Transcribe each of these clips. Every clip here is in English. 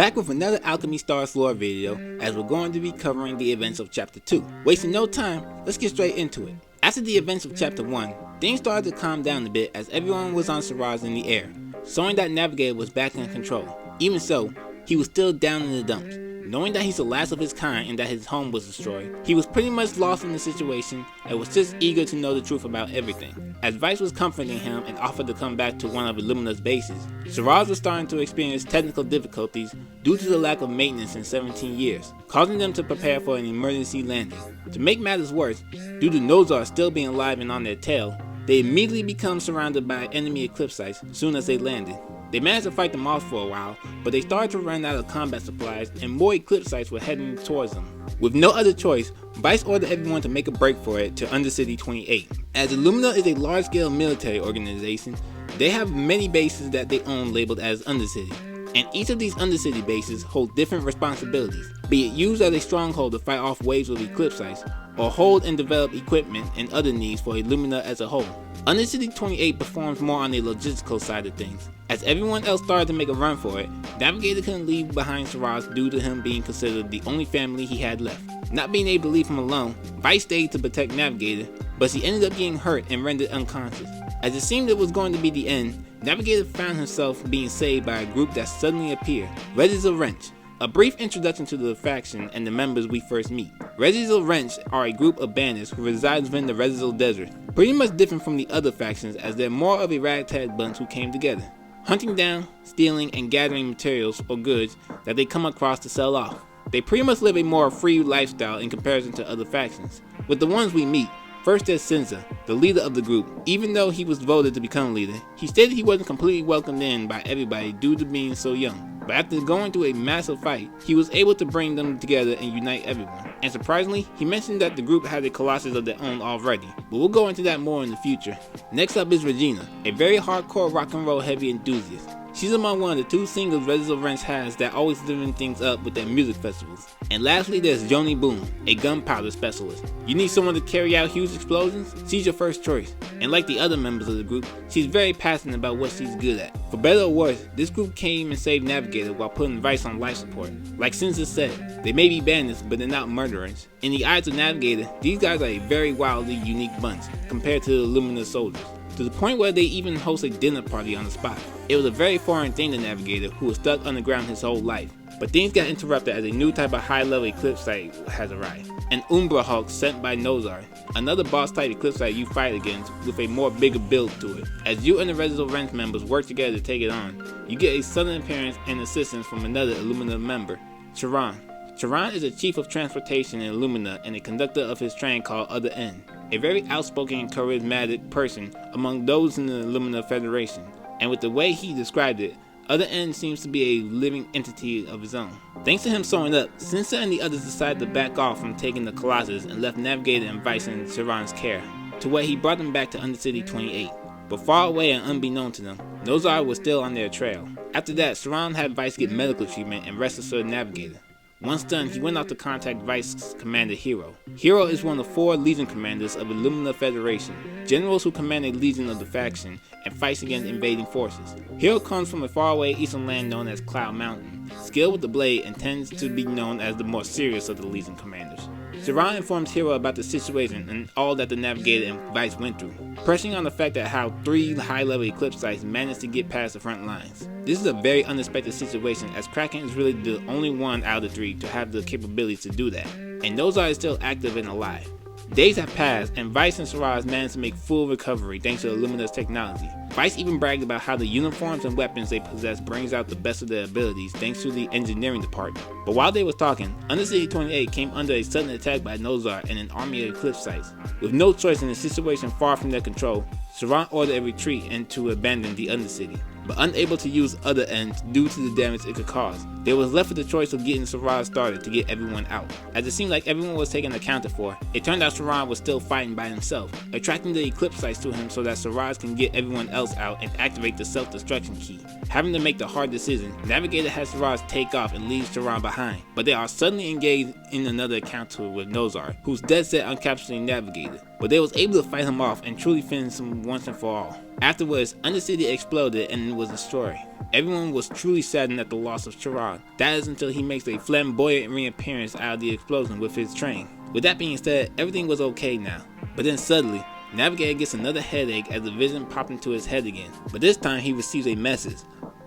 Back with another Alchemy Stars lore video, as we're going to be covering the events of Chapter 2. Wasting no time, let's get straight into it. After the events of Chapter 1, things started to calm down a bit as everyone was on Siraz in the air, showing that Navigator was back in control. Even so, he was still down in the dumps. Knowing that he's the last of his kind and that his home was destroyed, he was pretty much lost in the situation and was just eager to know the truth about everything. As Vice was comforting him and offered to come back to one of Illumina's bases, Siraz was starting to experience technical difficulties due to the lack of maintenance in 17 years, causing them to prepare for an emergency landing. To make matters worse, due to Nozar still being alive and on their tail, they immediately become surrounded by enemy eclipse sites soon as they landed. They managed to fight them off for a while, but they started to run out of combat supplies and more eclipse sites were heading towards them. With no other choice, Vice ordered everyone to make a break for it to Undercity 28. As Illumina is a large-scale military organization, they have many bases that they own labeled as Undercity, and each of these Undercity bases hold different responsibilities, be it used as a stronghold to fight off waves of eclipse sites, or hold and develop equipment and other needs for Illumina as a whole. Undercity 28 performs more on the logistical side of things. As everyone else started to make a run for it, Navigator couldn't leave behind Siraz due to him being considered the only family he had left. Not being able to leave him alone, Vice stayed to protect Navigator, but she ended up getting hurt and rendered unconscious. As it seemed it was going to be the end, Navigator found himself being saved by a group that suddenly appeared, Regizel Wrench. A brief introduction to the faction and the members we first meet. Regizel Wrench are a group of bandits who reside within the Regizel Desert, pretty much different from the other factions as they're more of a ragtag bunch who came together, hunting down, stealing, and gathering materials or goods that they come across to sell off. They pretty much live a more free lifestyle in comparison to other factions. With the ones we meet, first there's Senza, the leader of the group. Even though he was voted to become leader, he stated he wasn't completely welcomed in by everybody due to being so young. But after going through a massive fight, he was able to bring them together and unite everyone. And surprisingly, he mentioned that the group had a Colossus of their own already, but we'll go into that more in the future. Next up is Regina, a very hardcore rock and roll heavy enthusiast. She's among one of the two singles Regizel Wrench has that always living things up with their music festivals. And lastly, there's Joni Boom, a gunpowder specialist. You need someone to carry out huge explosions? She's your first choice. And like the other members of the group, she's very passionate about what she's good at. For better or worse, this group came and saved Navigator while putting Vice on life support. Like Senza said, they may be bandits, but they're not murderers. In the eyes of Navigator, these guys are a very wildly unique bunch compared to the Illumina soldiers, to the point where they even host a dinner party on the spot. It was a very foreign thing to Navigator, who was stuck underground his whole life. But things got interrupted as a new type of high-level eclipse site has arrived. An Umbra Hulk sent by Nozar, another boss-type eclipse site you fight against with a more bigger build to it. As you and the Regizel Wrench members work together to take it on, you get a sudden appearance and assistance from another Illumina member, Charon. Charon is a chief of transportation in Illumina and a conductor of his train called Other End, a very outspoken and charismatic person among those in the Illumina Federation. And with the way he described it, Other End seems to be a living entity of his own. Thanks to him showing up, Senza and the others decided to back off from taking the Colossus and left Navigator and Vice in Charon's care, to where he brought them back to Undercity 28. But far away and unbeknown to them, Nozar was still on their trail. After that, Charon had Vice get medical treatment and rest assured Navigator. Once done, he went off to contact Vice's commander Hero. Hero is one of 4 Legion commanders of the Illumina Federation, generals who command a legion of the faction and fights against invading forces. Hero comes from a faraway eastern land known as Cloud Mountain, skilled with the blade and tends to be known as the more serious of the Legion commanders. Charon informs Hero about the situation and all that the Navigator and Vice went through, pressing on the fact that how 3 high-level eclipse sites managed to get past the front lines. This is a very unexpected situation as Kraken is really the only one out of the 3 to have the capabilities to do that, and Nozar is still active and alive. Days have passed and Vice and Siraz managed to make full recovery thanks to Illumina's technology. Vice even bragged about how the uniforms and weapons they possess brings out the best of their abilities thanks to the engineering department. But while they were talking, Undercity 28 came under a sudden attack by Nozar and an army of eclipse sites. With no choice in a situation far from their control, Charon ordered a retreat and to abandon the Undercity, but unable to use Other Ends due to the damage it could cause. They was left with the choice of getting Siraz started to get everyone out. As it seemed like everyone was taken accounted for, it turned out Siraz was still fighting by himself, attracting the eclipse sites to him so that Siraz can get everyone else out and activate the self-destruction key. Having to make the hard decision, Navigator has Siraz take off and leave Charon behind, but they are suddenly engaged in another encounter with Nozar, who's dead set on capturing Navigator, but they was able to fight him off and truly finish him once and for all. Afterwards, Undercity exploded and was destroyed. Everyone was truly saddened at the loss of Sherrod. That is until he makes a flamboyant reappearance out of the explosion with his train. With that being said, everything was okay now. But then suddenly, Navigator gets another headache as the vision popped into his head again. But this time he receives a message.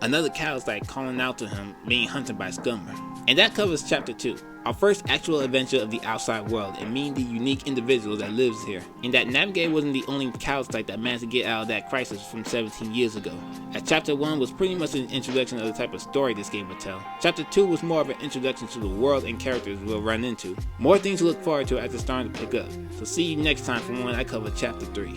Another Calistite calling out to him, being hunted by Scummer. And that covers chapter 2. Our first actual adventure of the outside world and meeting the unique individual that lives here. And that Navigator wasn't the only Calistite that managed to get out of that crisis from 17 years ago. As chapter 1 was pretty much an introduction of the type of story this game would tell. Chapter 2 was more of an introduction to the world and characters we'll run into. More things to look forward to as it's starting to pick up. So see you next time for when I cover chapter 3.